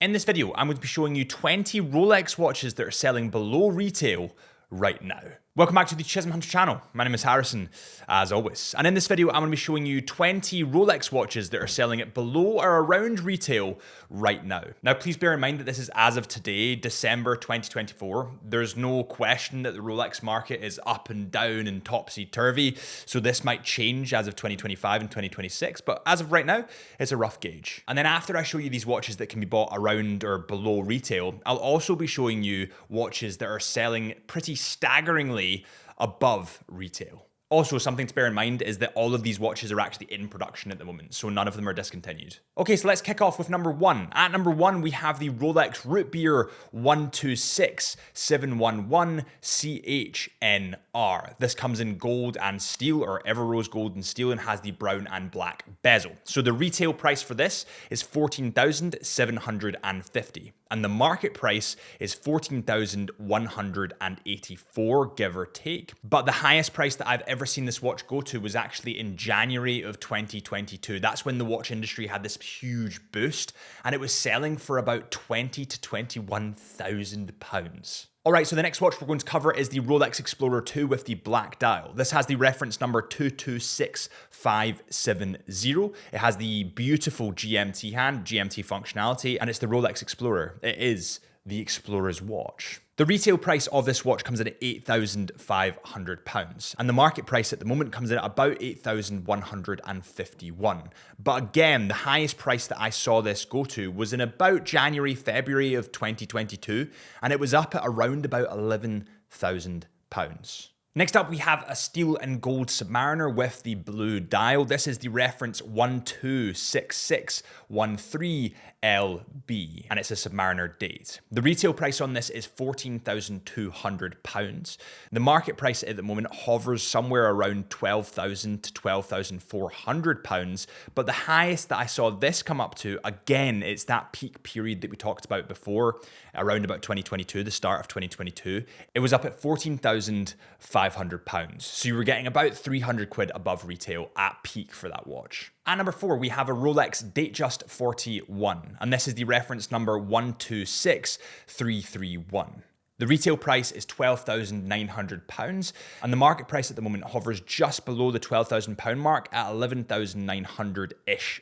In this video, I'm going to be showing you 20 Rolex watches that are selling below retail right now. Welcome back to the Chisholm Hunter channel. My name is Harrison, as always. And in this video, I'm going to be showing you 20 Rolex watches that are selling at below or around retail right now. Now, please bear in mind that this is as of today, December 2024. There's no question that the Rolex market is up and down and topsy-turvy, so this might change as of 2025 and 2026, but as of right now, it's a rough gauge. And then after I show you these watches that can be bought around or below retail, I'll also be showing you watches that are selling pretty staggeringly above retail. Also, something to bear in mind is that all of these watches are actually in production at the moment, so none of them are discontinued. Okay, so let's kick off with number one. At number one, we have the Rolex Root Beer 126711 CHNR. This comes in gold and steel, or Everose gold and steel, and has the brown and black bezel. So the retail price for this is $14,750. And the market price is $14,184, give or take. But the highest price that I've ever seen this watch go to was actually in January of 2022. That's when the watch industry had this huge boost, and it was selling for about £20,000 to £21,000. All right, so the next watch we're going to cover is the Rolex Explorer 2 with the black dial. This has the reference number 226570. It has the beautiful GMT hand, GMT functionality, and it's the Rolex Explorer. It is the Explorer's watch. The retail price of this watch comes in at £8,500, and the market price at the moment comes in at about $8,151. But again, the highest price that I saw this go to was in about January, February of 2022, and it was up at around about £11,000. Next up, we have a steel and gold Submariner with the blue dial. This is the reference 126613LB, and it's a Submariner Date. The retail price on this is £14,200. The market price at the moment hovers somewhere around £12,000 to £12,400, but the highest that I saw this come up to, again, it's that peak period that we talked about before, around about 2022, the start of 2022. It was up at £14,500. So you were getting about 300 quid above retail at peak for that watch. At number four, we have a Rolex Datejust 41, and this is the reference number 126331. The retail price is £12,900, and the market price at the moment hovers just below the £12,000 mark at £11,900-ish.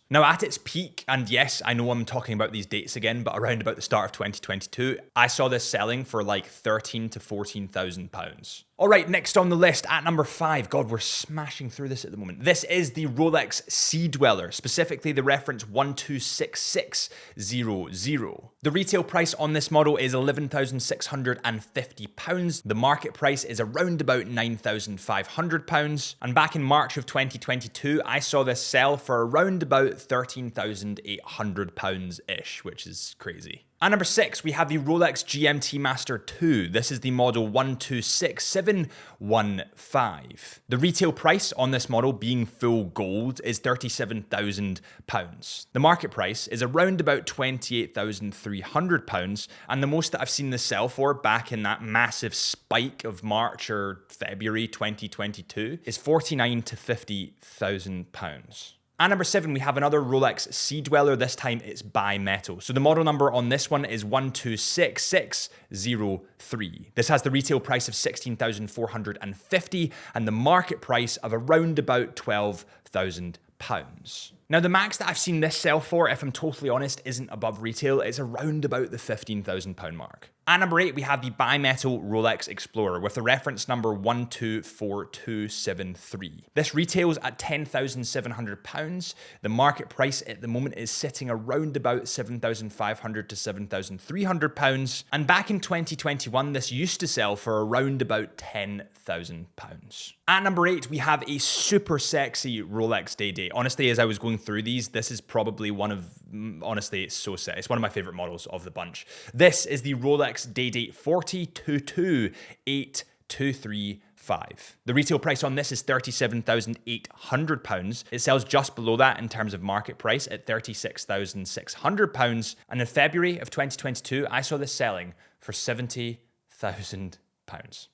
Now at its peak, and yes, I know I'm talking about these dates again, but around about the start of 2022, I saw this selling for like £13,000 to £14,000. All right, next on the list at number five, God, we're smashing through this at the moment. This is the Rolex Sea Dweller, specifically the reference 126600. The retail price on this model is £11,650. The market price is around about £9,500. And back in March of 2022, I saw this sell for around about £13,800-ish, which is crazy. At number six, we have the Rolex GMT-Master II. This is the model 126715. The retail price on this model, being full gold, is £37,000. The market price is around about £28,300, and the most that I've seen this sell for back in that massive spike of March or February 2022 is £49,000 to £50,000. At number seven, we have another Rolex Sea Dweller. This time it's bi-metal. So the model number on this one is 126603. This has the retail price of £16,450 and the market price of around about £12,000. Now, the max that I've seen this sell for, if I'm totally honest, isn't above retail. It's around about the £15,000 mark. At number eight, we have the bi-metal Rolex Explorer with the reference number 124273. This retails at £10,700. The market price at the moment is sitting around about £7,500 to £7,300. And back in 2021, this used to sell for around about £10,000. At number eight, we have a super sexy Rolex Day-Date. Honestly, as I was going through these, this is probably honestly, it's so set. It's one of my favorite models of the bunch. This is the Rolex Day-Date 4022823. The retail price on this is £37,800. It sells just below that in terms of market price at £36,600. And in February of 2022, I saw this selling for £70,000.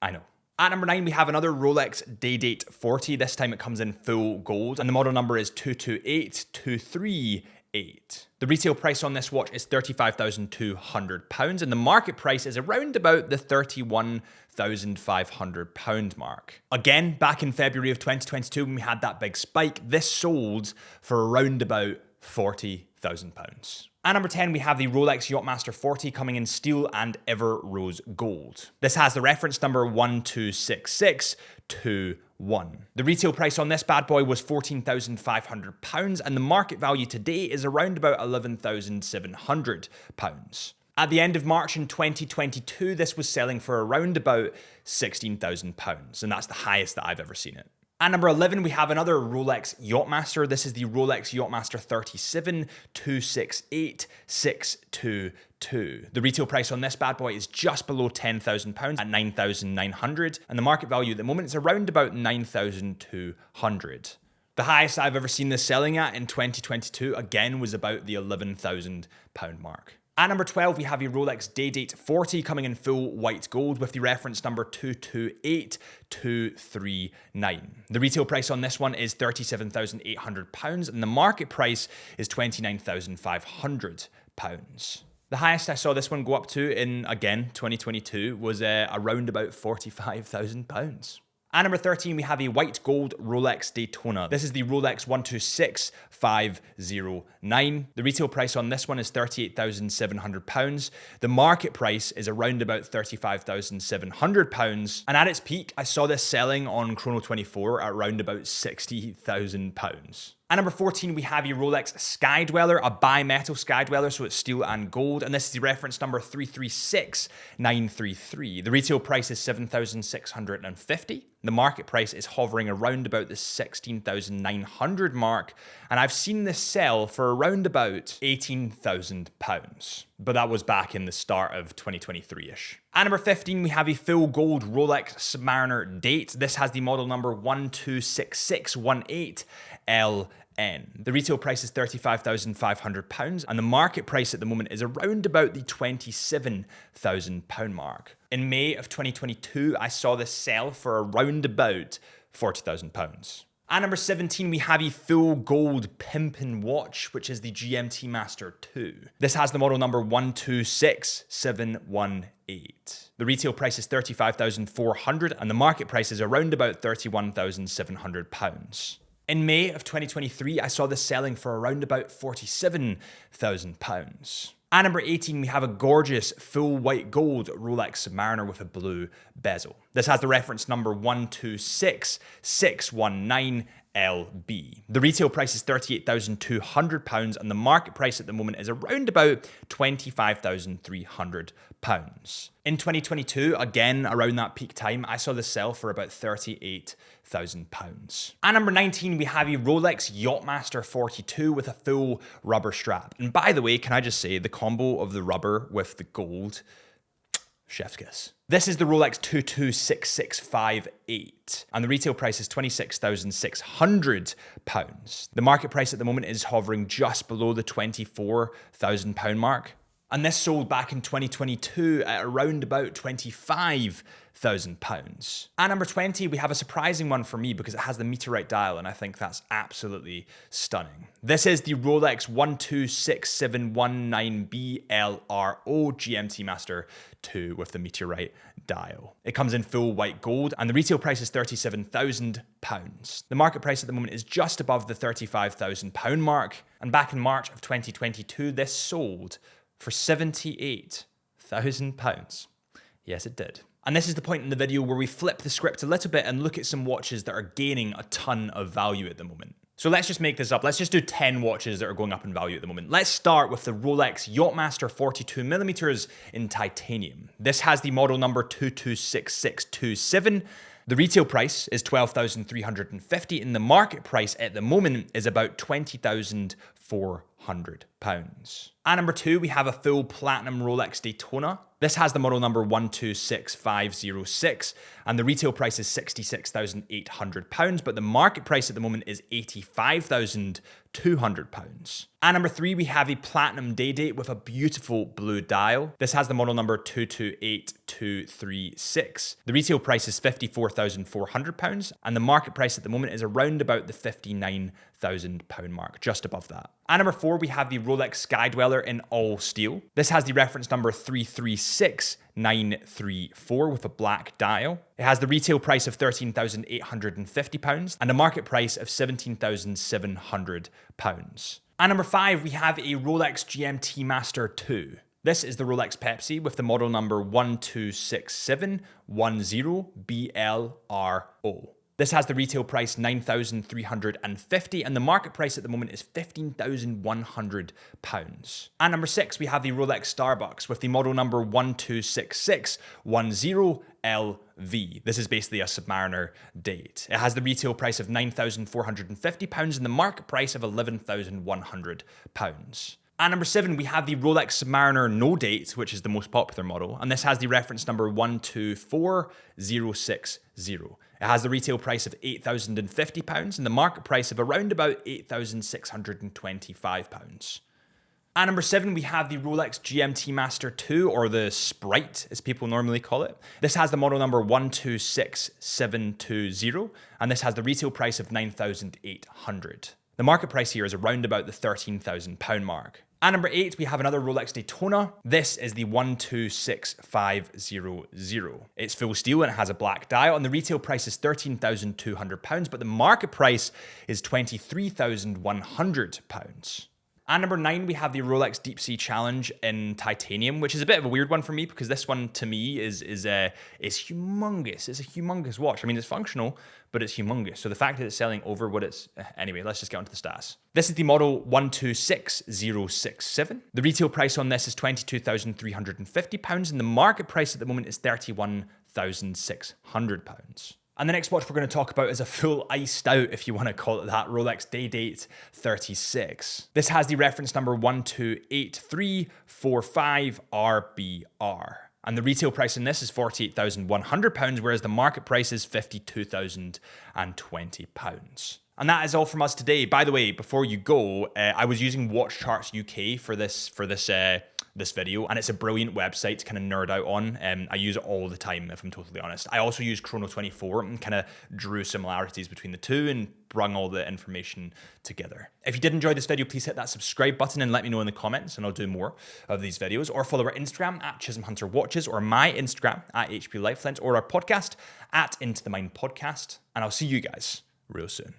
I know. At number 9, we have another Rolex Day-Date 40. This time it comes in full gold, and the model number is 22823 The retail price on this watch is £35,200 and the market price is around about the £31,500 mark. Again, back in February of 2022 when we had that big spike, this sold for around about £40,000. At number 10, we have the Rolex Yacht-Master 40 coming in steel and Everose gold. This has the reference number 126621. The retail price on this bad boy was £14,500 and the market value today is around about £11,700. At the end of March in 2022, this was selling for around about £16,000 and that's the highest that I've ever seen it. At number 11, we have another Rolex Yacht-Master. This is the Rolex Yacht-Master 37 268622. The retail price on this bad boy is just below £10,000 at £9,900, and the market value at the moment is around about £9,200. The highest I've ever seen this selling at in 2022, again, was about the £11,000 mark. At number 12, we have a Rolex Day-Date 40 coming in full white gold with the reference number 228239. The retail price on this one is £37,800 and the market price is £29,500. The highest I saw this one go up to in, again, 2022 was around about £45,000. At number 13, we have a white gold Rolex Daytona. This is the Rolex 126509. The retail price on this one is £38,700. The market price is around about £35,700. And at its peak, I saw this selling on Chrono24 at around about £60,000. At number 14, we have a Rolex Sky Dweller, a bimetal Sky Dweller, so it's steel and gold, and this is the reference number 336933. The retail price is $7,650. The market price is hovering around about the $16,900 mark, and I've seen this sell for around about £18,000. But that was back in the start of 2023-ish. At number 15, we have a full gold Rolex Submariner Date. This has the model number 126618LN. The retail price is £35,500 and the market price at the moment is around about the £27,000 mark. In May of 2022, I saw this sell for around about £40,000. At number 17, we have a full gold pimpin' watch, which is the GMT-Master II. This has the model number 126718. The retail price is £35,400 and the market price is around about £31,700. In May of 2023, I saw this selling for around about £47,000. At number 18, we have a gorgeous full white gold Rolex Submariner with a blue bezel. This has the reference number 126619LB. The retail price is £38,200 and the market price at the moment is around about £25,300. In 2022, again around that peak time, I saw this sell for about £38,000. At number 19, we have a Rolex Yacht-Master 42 with a full rubber strap. And by the way, can I just say, the combo of the rubber with the gold, chef's kiss. This is the Rolex 226658 and the retail price is £26,600. The market price at the moment is hovering just below the £24,000 mark. And this sold back in 2022 at around about £25,000. At number 20, we have a surprising one for me because it has the meteorite dial and I think that's absolutely stunning. This is the Rolex 126719BLRO GMT-Master II with the meteorite dial. It comes in full white gold and the retail price is £37,000. The market price at the moment is just above the £35,000 mark. And back in March of 2022, this sold for £78,000. Yes, it did. And this is the point in the video where we flip the script a little bit and look at some watches that are gaining a ton of value at the moment. So let's just make this up. Let's just do 10 watches that are going up in value at the moment. Let's start with the Rolex Yacht-Master 42mm in titanium. This has the model number 226627. The retail price is £12,350 and the market price at the moment is about £20,400. At number 2, we have a full platinum Rolex Daytona. This has the model number 126506 and the retail price is £66,800, but the market price at the moment is £85,200. At number 3, we have a platinum Day-Date with a beautiful blue dial. This has the model number 228236. The retail price is £54,400 and the market price at the moment is around about the £59,000 mark, just above that. At number 4, we have the Rolex Sky Dweller in all steel. This has the reference number 336934 with a black dial. It has the retail price of £13,850 and a market price of £17,700. At number 5, we have a Rolex GMT-Master II. This is the Rolex Pepsi with the model number 126710BLRO. This has the retail price £9,350 and the market price at the moment is £15,100. At number 6, we have the Rolex Starbucks with the model number 126610LV. This is basically a Submariner Date. It has the retail price of £9,450 and the market price of £11,100. At number 7, we have the Rolex Submariner No Date, which is the most popular model, and this has the reference number 124060. It has the retail price of £8,050 and the market price of around about £8,625. At number 7, we have the Rolex GMT-Master II, or the Sprite, as people normally call it. This has the model number 126720, and this has the retail price of £9,800. The market price here is around about the £13,000 mark. At number 8, we have another Rolex Daytona. This is the 126500. It's full steel and it has a black dial, and the retail price is £13,200, but the market price is £23,100. At number 9, we have the Rolex Deepsea Challenge in titanium, which is a bit of a weird one for me because this one to me is humongous. It's a humongous watch. I mean, it's functional, but it's humongous. So the fact that it's selling over what it's... Anyway, let's just get onto the stats. This is the model 126067. The retail price on this is £22,350 and the market price at the moment is £31,600. And the next watch we're going to talk about is a full iced out, if you want to call it that, Rolex Day-Date 36. This has the reference number 128345RBR. And the retail price in this is £48,100, whereas the market price is £52,020. And that is all from us today. By the way, before you go, I was using Watch Charts UK for this video, and it's a brilliant website to kind of nerd out on. I use it all the time, if I'm totally honest. I also use Chrono24 and kind of drew similarities between the two and brung all the information together. If you did enjoy this video, please hit that subscribe button and let me know in the comments, and I'll do more of these videos. Or follow our Instagram at Chisholm Hunter Watches, or my Instagram at HP Lifelens, or our podcast at Into the Mind Podcast. And I'll see you guys real soon.